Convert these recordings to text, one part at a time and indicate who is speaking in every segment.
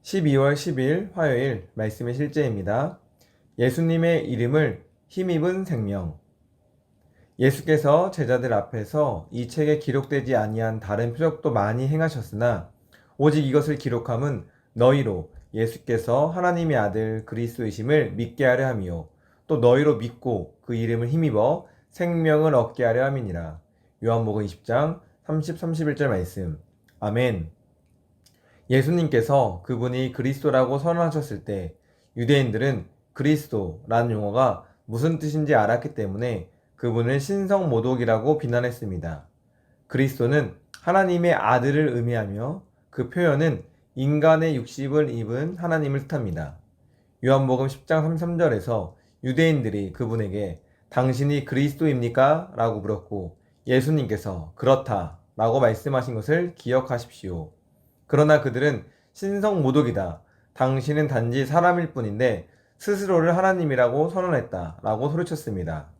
Speaker 1: 12월 10일 화요일 말씀의 실제입니다. 예수님의 이름을 힘입은 생명. 예수께서 제자들 앞에서 이 책에 기록되지 아니한 다른 표적도 많이 행하셨으나 오직 이것을 기록함은 너희로 예수께서 하나님의 아들 그리스도이심을 믿게 하려 함이요 또 너희로 믿고 그 이름을 힘입어 생명을 얻게 하려 함이니라. 요한복음 20장 30, 31절 말씀. 아멘. 예수님께서 그분이 그리스도라고 선언하셨을 때 유대인들은 그리스도라는 용어가 무슨 뜻인지 알았기 때문에 그분을 신성모독이라고 비난했습니다. 그리스도는 하나님의 아들을 의미하며 그 표현은 인간의 육신을 입은 하나님을 뜻합니다. 요한복음 10장 33절에서 유대인들이 그분에게 당신이 그리스도입니까? 라고 물었고 예수님께서 그렇다 라고 말씀하신 것을 기억하십시오. 그러나 그들은 신성모독이다. 당신은 단지 사람일 뿐인데 스스로를 하나님이라고 선언했다 라고 소리쳤습니다.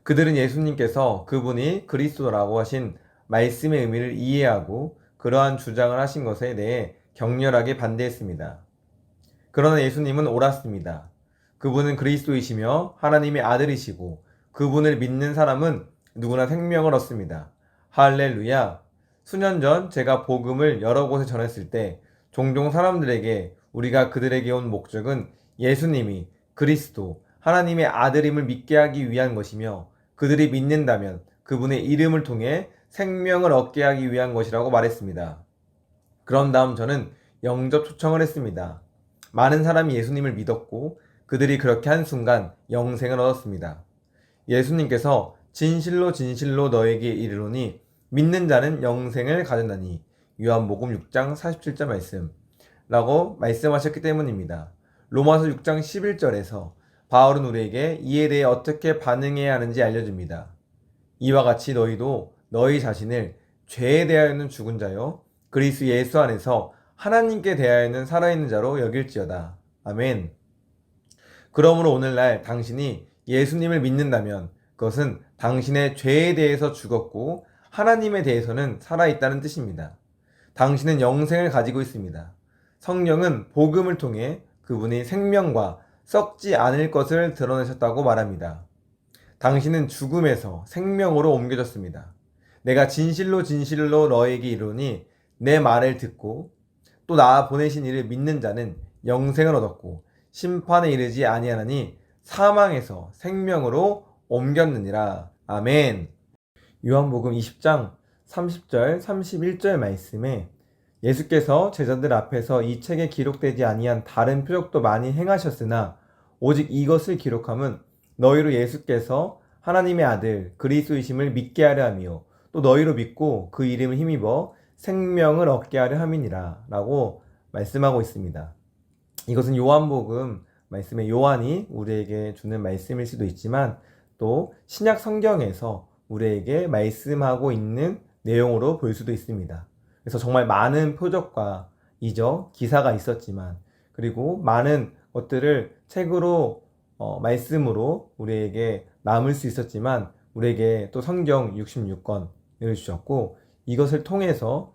Speaker 1: 그들은 예수님께서 그분이 그리스도라고 하신 말씀의 의미를 이해하고 그러한 주장을 하신 것에 대해 격렬하게 반대했습니다. 그러나 예수님은 옳았습니다. 그분은 그리스도이시며 하나님의 아들이시고 그분을 믿는 사람은 누구나 생명을 얻습니다. 할렐루야! 수년 전 제가 복음을 여러 곳에 전했을 때 종종 사람들에게 우리가 그들에게 온 목적은 예수님이 그리스도, 하나님의 아들임을 믿게 하기 위한 것이며 그들이 믿는다면 그분의 이름을 통해 생명을 얻게 하기 위한 것이라고 말했습니다. 그런 다음 저는 영접 초청을 했습니다. 많은 사람이 예수님을 믿었고 그들이 그렇게 한 순간 영생을 얻었습니다. 예수님께서 진실로 진실로 너에게 이르노니 믿는 자는 영생을 가진다니 요한복음 6장 47절 말씀 라고 말씀하셨기 때문입니다. 로마서 6장 11절에서 바울은 우리에게 이에 대해 어떻게 반응해야 하는지 알려줍니다. 이와 같이 너희도 너희 자신을 죄에 대하여는 죽은 자요 그리스도 예수 안에서 하나님께 대하여는 살아있는 자로 여길지어다. 아멘. 그러므로 오늘날 당신이 예수님을 믿는다면 그것은 당신의 죄에 대해서 죽었고 하나님에 대해서는 살아있다는 뜻입니다. 당신은 영생을 가지고 있습니다. 성령은 복음을 통해 그분이 생명과 썩지 않을 것을 드러내셨다고 말합니다. 당신은 죽음에서 생명으로 옮겨졌습니다. 내가 진실로 진실로 너에게 이르노니 내 말을 듣고 또 나 보내신 이를 믿는 자는 영생을 얻었고 심판에 이르지 아니하나니 사망에서 생명으로 옮겼느니라. 아멘. 요한복음 20장 30절 31절 말씀에 예수께서 제자들 앞에서 이 책에 기록되지 아니한 다른 표적도 많이 행하셨으나 오직 이것을 기록함은 너희로 예수께서 하나님의 아들 그리스도이심을 믿게 하려 함이요 또 너희로 믿고 그 이름을 힘입어 생명을 얻게 하려 함이니라 라고 말씀하고 있습니다. 이것은 요한복음 말씀의 요한이 우리에게 주는 말씀일 수도 있지만 또 신약 성경에서 우리에게 말씀하고 있는 내용으로 볼 수도 있습니다. 그래서 정말 많은 표적과 이적, 기사가 있었지만 그리고 많은 것들을 책으로 말씀으로 우리에게 남을 수 있었지만 우리에게 또 성경 66권을 주셨고 이것을 통해서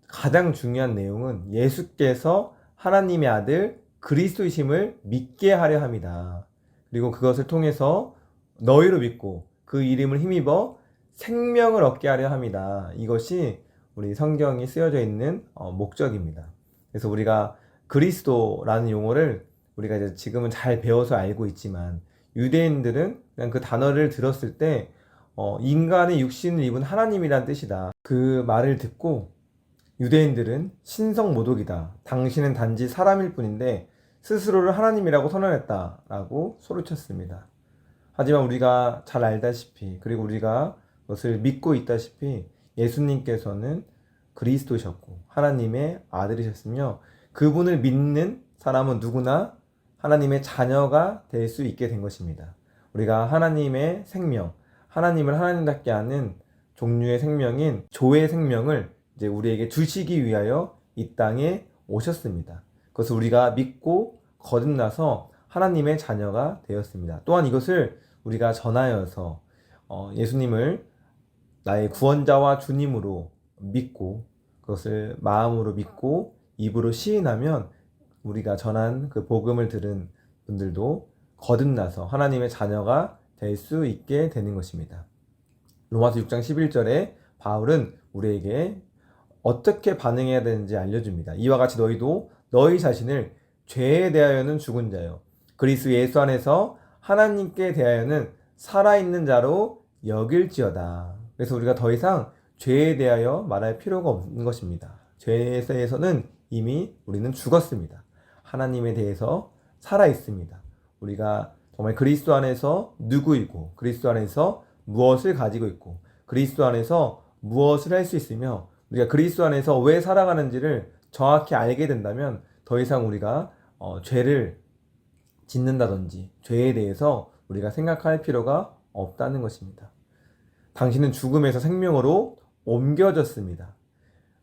Speaker 1: 가장 중요한 내용은 예수께서 하나님의 아들 그리스도이심을 믿게 하려 합니다. 그리고 그것을 통해서 너희로 믿고 그 이름을 힘입어 생명을 얻게 하려 합니다. 이것이 우리 성경이 쓰여져 있는 목적입니다. 그래서 우리가 그리스도라는 용어를 우리가 이제 지금은 잘 배워서 알고 있지만 유대인들은 그냥 그 단어를 들었을 때 인간의 육신을 입은 하나님이란 뜻이다. 그 말을 듣고 유대인들은 신성모독이다. 당신은 단지 사람일 뿐인데 스스로를 하나님이라고 선언했다. 라고 소리쳤습니다. 하지만 우리가 잘 알다시피 그리고 우리가 그것을 믿고 있다시피 예수님께서는 그리스도셨고 하나님의 아들이셨으며 그분을 믿는 사람은 누구나 하나님의 자녀가 될 수 있게 된 것입니다. 우리가 하나님의 생명, 하나님을 하나님답게 하는 종류의 생명인 조의 생명을 이제 우리에게 주시기 위하여 이 땅에 오셨습니다. 그것을 우리가 믿고 거듭나서 하나님의 자녀가 되었습니다. 또한 이것을 우리가 전하여서 예수님을 나의 구원자와 주님으로 믿고 그것을 마음으로 믿고 입으로 시인하면 우리가 전한 그 복음을 들은 분들도 거듭나서 하나님의 자녀가 될 수 있게 되는 것입니다. 로마서 6장 11절에 바울은 우리에게 어떻게 반응해야 되는지 알려줍니다. 이와 같이 너희도 너희 자신을 죄에 대하여는 죽은 자요 그리스도 예수 안에서 하나님께 대하여는 살아있는 자로 여길지어다. 그래서 우리가 더 이상 죄에 대하여 말할 필요가 없는 것입니다. 죄에 대해서는 이미 우리는 죽었습니다. 하나님에 대해서 살아있습니다. 우리가 정말 그리스도 안에서 누구이고 그리스도 안에서 무엇을 가지고 있고 그리스도 안에서 무엇을 할 수 있으며 우리가 그리스도 안에서 왜 살아가는지를 정확히 알게 된다면 더 이상 우리가 죄를 짓는다든지 죄에 대해서 우리가 생각할 필요가 없다는 것입니다. 당신은 죽음에서 생명으로 옮겨졌습니다.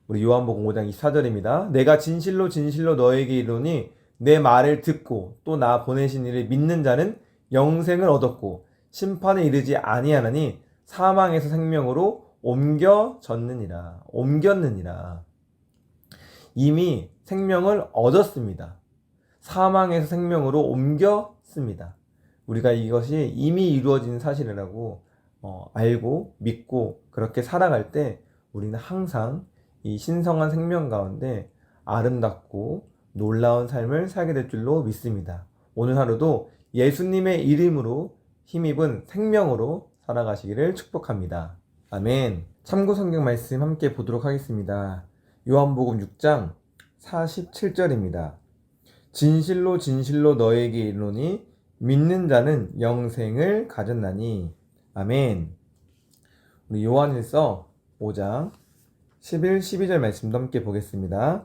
Speaker 1: 우리 요한복음 5장 24절입니다. 내가 진실로 진실로 너에게 이르노니 내 말을 듣고 또 나 보내신 이를 믿는 자는 영생을 얻었고 심판에 이르지 아니하나니 사망에서 생명으로 옮겨졌느니라. 이미 생명을 얻었습니다. 사망에서 생명으로 옮겼습니다. 우리가 이것이 이미 이루어진 사실이라고 알고 믿고 그렇게 살아갈 때 우리는 항상 이 신성한 생명 가운데 아름답고 놀라운 삶을 살게 될 줄로 믿습니다. 오늘 하루도 예수님의 이름으로 힘입은 생명으로 살아가시기를 축복합니다. 아멘. 참고 성경 말씀 함께 보도록 하겠습니다. 요한복음 6장 47절입니다. 진실로 진실로 너에게 이르노니 믿는 자는 영생을 가졌나니. 아멘. 우리 요한일서 5장 11, 12절 말씀도 함께 보겠습니다.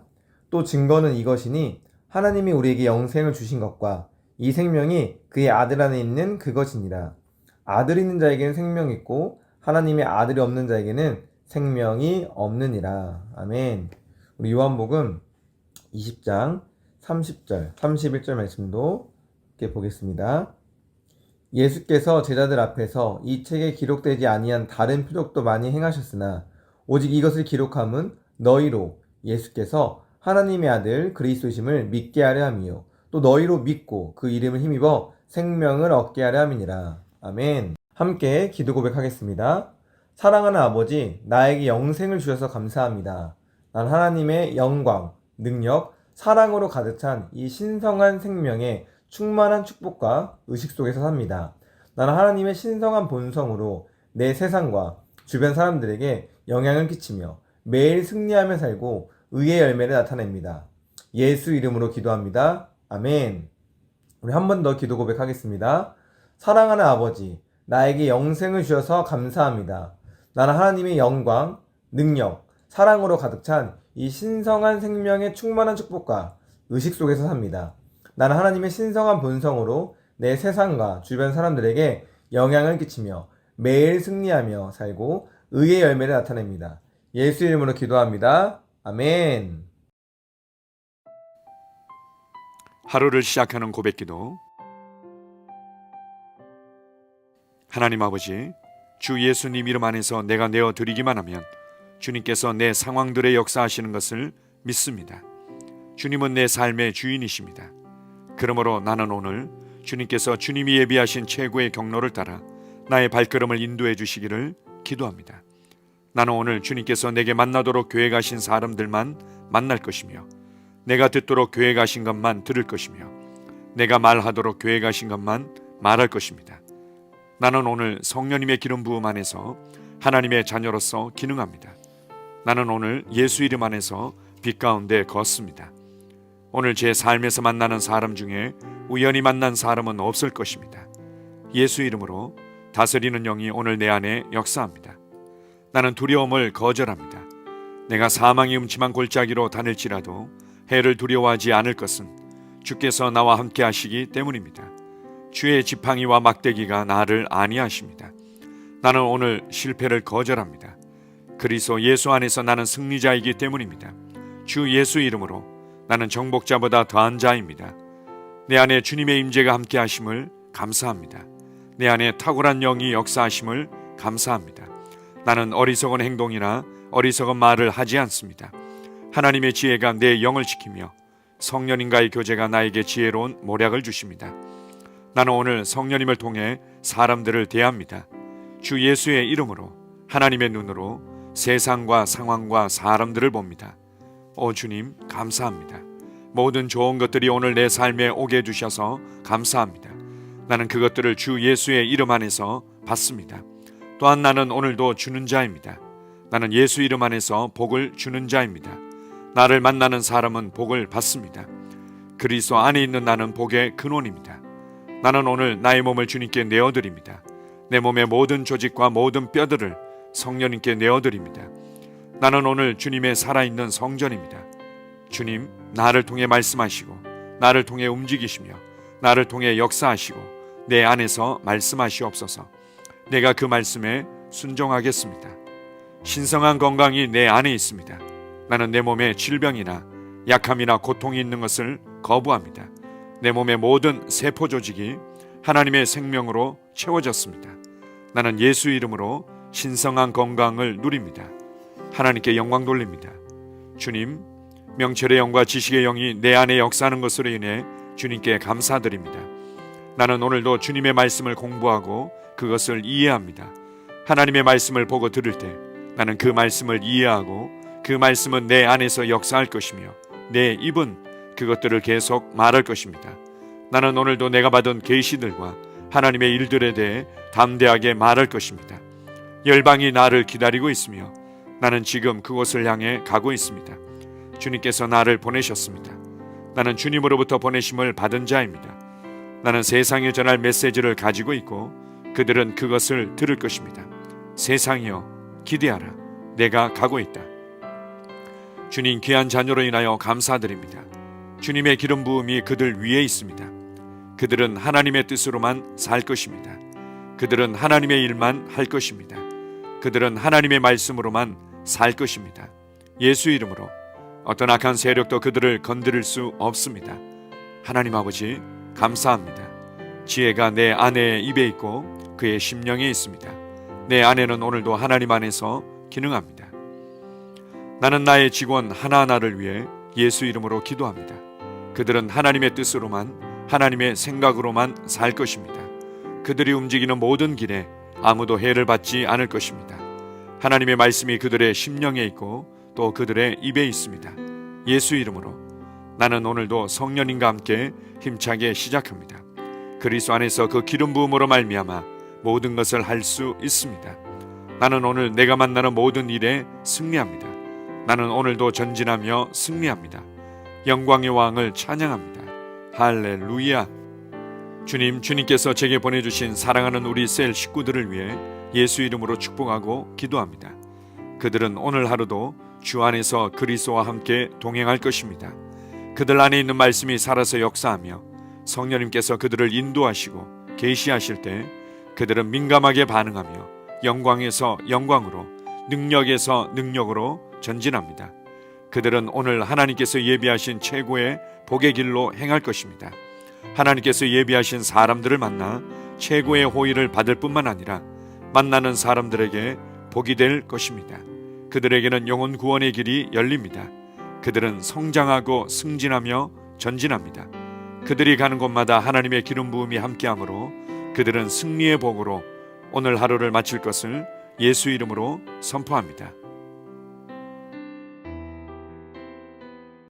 Speaker 1: 또 증거는 이것이니 하나님이 우리에게 영생을 주신 것과 이 생명이 그의 아들 안에 있는 그것이니라. 아들 있는 자에게는 생명이 있고 하나님의 아들이 없는 자에게는 생명이 없느니라. 아멘. 우리 요한복음 20장 30절, 31절 말씀도 함께 보겠습니다. 예수께서 제자들 앞에서 이 책에 기록되지 아니한 다른 표적도 많이 행하셨으나 오직 이것을 기록함은 너희로 예수께서 하나님의 아들 그리스도심을 믿게 하려 함이요 또 너희로 믿고 그 이름을 힘입어 생명을 얻게 하려 함이니라. 아멘. 함께 기도 고백하겠습니다. 사랑하는 아버지, 나에게 영생을 주셔서 감사합니다. 난 하나님의 영광, 능력, 사랑으로 가득 찬 이 신성한 생명의 충만한 축복과 의식 속에서 삽니다. 나는 하나님의 신성한 본성으로 내 세상과 주변 사람들에게 영향을 끼치며 매일 승리하며 살고 의의 열매를 나타냅니다. 예수 이름으로 기도합니다. 아멘. 우리 한 번 더 기도 고백하겠습니다. 사랑하는 아버지, 나에게 영생을 주셔서 감사합니다. 나는 하나님의 영광, 능력, 사랑으로 가득 찬 이 신성한 생명의 충만한 축복과 의식 속에서 삽니다. 나는 하나님의 신성한 본성으로 내 세상과 주변 사람들에게 영향을 끼치며 매일 승리하며 살고 의의 열매를 나타냅니다. 예수 이름으로 기도합니다. 아멘.
Speaker 2: 하루를 시작하는 고백기도. 하나님 아버지, 주 예수님 이름 안에서 내가 내어드리기만 하면 주님께서 내 상황들의 역사하시는 것을 믿습니다. 주님은 내 삶의 주인이십니다. 그러므로 나는 오늘 주님께서 주님이 예비하신 최고의 경로를 따라 나의 발걸음을 인도해 주시기를 기도합니다. 나는 오늘 주님께서 내게 만나도록 계획하신 사람들만 만날 것이며 내가 듣도록 계획하신 것만 들을 것이며 내가 말하도록 계획하신 것만 말할 것입니다. 나는 오늘 성령님의 기름 부음 안에서 하나님의 자녀로서 기능합니다. 나는 오늘 예수 이름 안에서 빛 가운데 걷습니다. 오늘 제 삶에서 만나는 사람 중에 우연히 만난 사람은 없을 것입니다. 예수 이름으로 다스리는 영이 오늘 내 안에 역사합니다. 나는 두려움을 거절합니다. 내가 사망이 음침한 골짜기로 다닐지라도 해를 두려워하지 않을 것은 주께서 나와 함께 하시기 때문입니다. 주의 지팡이와 막대기가 나를 안위하십니다. 나는 오늘 실패를 거절합니다. 그리스도 예수 안에서 나는 승리자이기 때문입니다. 주 예수 이름으로 나는 정복자보다 더한 자입니다. 내 안에 주님의 임재가 함께 하심을 감사합니다. 내 안에 탁월한 영이 역사하심을 감사합니다. 나는 어리석은 행동이나 어리석은 말을 하지 않습니다. 하나님의 지혜가 내 영을 지키며 성령님과의 교제가 나에게 지혜로운 모략을 주십니다. 나는 오늘 성령님을 통해 사람들을 대합니다. 주 예수의 이름으로 하나님의 눈으로 세상과 상황과 사람들을 봅니다. 오 주님, 감사합니다. 모든 좋은 것들이 오늘 내 삶에 오게 해주셔서 감사합니다. 나는 그것들을 주 예수의 이름 안에서 받습니다. 또한 나는 오늘도 주는 자입니다. 나는 예수 이름 안에서 복을 주는 자입니다. 나를 만나는 사람은 복을 받습니다. 그리스도 안에 있는 나는 복의 근원입니다. 나는 오늘 나의 몸을 주님께 내어드립니다. 내 몸의 모든 조직과 모든 뼈들을 성령님께 내어드립니다. 나는 오늘 주님의 살아있는 성전입니다. 주님, 나를 통해 말씀하시고 나를 통해 움직이시며 나를 통해 역사하시고 내 안에서 말씀하시옵소서. 내가 그 말씀에 순종하겠습니다. 신성한 건강이 내 안에 있습니다. 나는 내 몸에 질병이나 약함이나 고통이 있는 것을 거부합니다. 내 몸의 모든 세포 조직이 하나님의 생명으로 채워졌습니다. 나는 예수 이름으로 신성한 건강을 누립니다. 하나님께 영광 돌립니다. 주님, 명철의 영과 지식의 영이 내 안에 역사하는 것으로 인해 주님께 감사드립니다. 나는 오늘도 주님의 말씀을 공부하고 그것을 이해합니다. 하나님의 말씀을 보고 들을 때 나는 그 말씀을 이해하고 그 말씀은 내 안에서 역사할 것이며 내 입은 그것들을 계속 말할 것입니다. 나는 오늘도 내가 받은 계시들과 하나님의 일들에 대해 담대하게 말할 것입니다. 열방이 나를 기다리고 있으며 나는 지금 그곳을 향해 가고 있습니다. 주님께서 나를 보내셨습니다. 나는 주님으로부터 보내심을 받은 자입니다. 나는 세상에 전할 메시지를 가지고 있고 그들은 그것을 들을 것입니다. 세상이여, 기대하라. 내가 가고 있다. 주님, 귀한 자녀로 인하여 감사드립니다. 주님의 기름 부음이 그들 위에 있습니다. 그들은 하나님의 뜻으로만 살 것입니다. 그들은 하나님의 일만 할 것입니다. 그들은 하나님의 말씀으로만 살 것입니다. 예수 이름으로 어떤 악한 세력도 그들을 건드릴 수 없습니다. 하나님 아버지, 감사합니다. 지혜가 내 아내의 입에 있고 그의 심령에 있습니다. 내 아내는 오늘도 하나님 안에서 기능합니다. 나는 나의 직원 하나하나를 위해 예수 이름으로 기도합니다. 그들은 하나님의 뜻으로만, 하나님의 생각으로만 살 것입니다. 그들이 움직이는 모든 길에 아무도 해를 받지 않을 것입니다. 하나님의 말씀이 그들의 심령에 있고 또 그들의 입에 있습니다. 예수 이름으로 나는 오늘도 성령님과 함께 힘차게 시작합니다. 그리스도 안에서 그 기름 부음으로 말미암아 모든 것을 할 수 있습니다. 나는 오늘 내가 만나는 모든 일에 승리합니다. 나는 오늘도 전진하며 승리합니다. 영광의 왕을 찬양합니다. 할렐루야. 주님께서 제게 보내주신 사랑하는 우리 셀 식구들을 위해 예수 이름으로 축복하고 기도합니다. 그들은 오늘 하루도 주 안에서 그리스도와 함께 동행할 것입니다. 그들 안에 있는 말씀이 살아서 역사하며 성령님께서 그들을 인도하시고 계시하실 때 그들은 민감하게 반응하며 영광에서 영광으로, 능력에서 능력으로 전진합니다. 그들은 오늘 하나님께서 예비하신 최고의 복의 길로 행할 것입니다. 하나님께서 예비하신 사람들을 만나 최고의 호의를 받을 뿐만 아니라 만나는 사람들에게 복이 될 것입니다. 그들에게는 영혼 구원의 길이 열립니다. 그들은 성장하고 승진하며 전진합니다. 그들이 가는 곳마다 하나님의 기름 부음이 함께하므로 그들은 승리의 복으로 오늘 하루를 마칠 것을 예수 이름으로 선포합니다.